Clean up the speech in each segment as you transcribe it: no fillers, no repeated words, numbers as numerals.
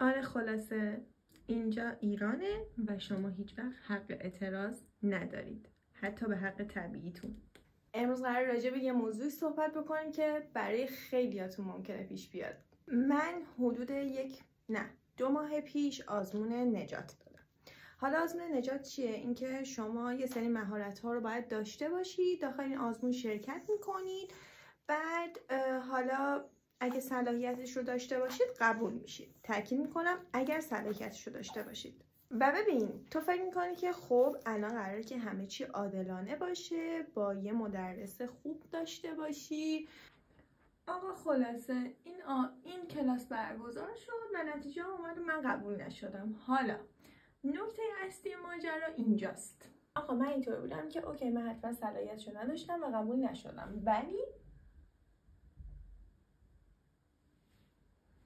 آره خلاصه اینجا ایرانه و شما هیچ وقت حق اعتراض ندارید، حتی به حق طبیعیتون. امروز قرار راجع به یه موضوعی صحبت بکنیم که برای خیلیاتون ممکنه پیش بیاد. من حدود 2 ماه پیش آزمون نجات دادم. حالا آزمون نجات چیه؟ اینکه شما یه سری مهارت‌ها رو باید داشته باشید، داخل این آزمون شرکت میکنید، بعد حالا اگه صلاحیتش رو داشته باشید قبول میشید. تاکید میکنم اگر صلاحیتش رو داشته باشید. و ببین تو فکر میکنی که خب الان قراره که همه چی عادلانه باشه، با یه مدرس خوب داشته باشی. آقا خلاصه این کلاس برگزار شد و نتیجه اومد و من قبول نشدم. حالا نکته اصلی ماجرا اینجاست. آقا من اینطور بودم که اوکی من حتما صلاحیتشو نداشتم و قبول نشدم، ولی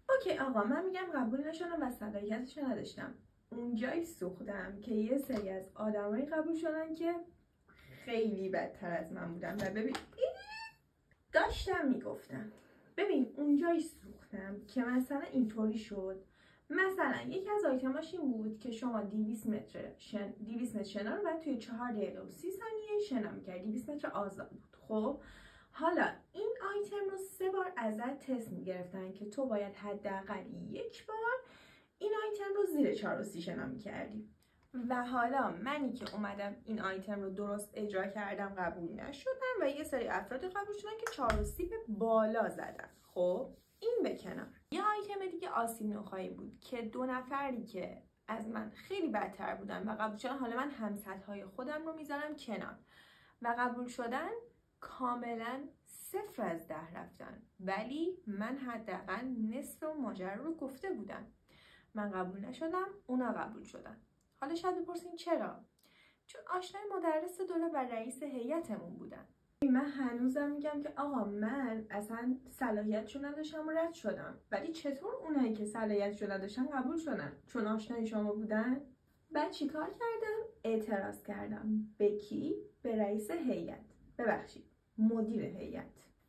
اوکی آقا من میگم قبول نشدم و صلاحیتشو نداشتم. اونجایی سوختم که یه سری از آدمایی قبول شدن که خیلی بدتر از من بودن و ببین داشتم میگفتم. ببین اونجایی سوختم که مثلا اینطوری شد، مثلا یکی از آیتماش این بود که شما 200 متر شنا رو باید توی 4 دقیقه و 30 ثانیه شنا می‌کردی. 200 متر آزاد بود. خب حالا این آیتم رو 3 بار ازت تست میگرفتن که تو باید حداقل 1 بار این آیتم رو زیر 4 و 30 شنا می‌کردی. و حالا منی که اومدم این آیتم رو درست اجرا کردم قبول نشدم و یه سری افراد قبول شدن که 4 و 30 به بالا زدن. خب این به کنار. یه آیتم دیگه آسیب نخایی بود که 2 نفری که از من خیلی بدتر بودن و قبول شدن، حالا من همسطح‌های خودم رو میذارم کنار، و قبول شدن کاملا 0 از 10 رفتن، ولی من حداقل نصف ماجرا رو گفته بودم. من قبول نشدم، اونا قبول شدن. حالا شاید بپرسین چرا؟ چون آشنای مدرس دوره و رئیس هیئتمون بودن. من هنوزم میگم که آقا من اصلا صلاحیتشو نداشتم و رد شدم، ولی چطور اونایی که صلاحیتشو نداشتن قبول شدن؟ چون آشنای شما بودن؟ بعد چیکار کردم؟ اعتراض کردم. به کی؟ به رئیس هیئت. ببخشید، مدیر هیئت.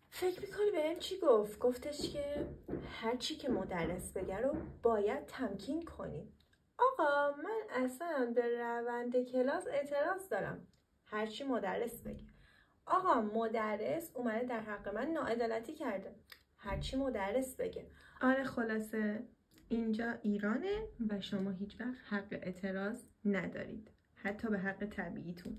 فکر میکنی بهم چی گفت؟ گفتش که هر چی که مدرس بگه رو باید تمکین کنی. آقا من اصلا به روند کلاس اعتراض دارم. هرچی مدرس بگه. آقا مدرس اومده در حق من ناعدالتی کرده. هرچی مدرس بگه. آره خلاصه اینجا ایرانه و شما هیچ وقت حق اعتراض ندارید، حتی به حق طبیعیتون.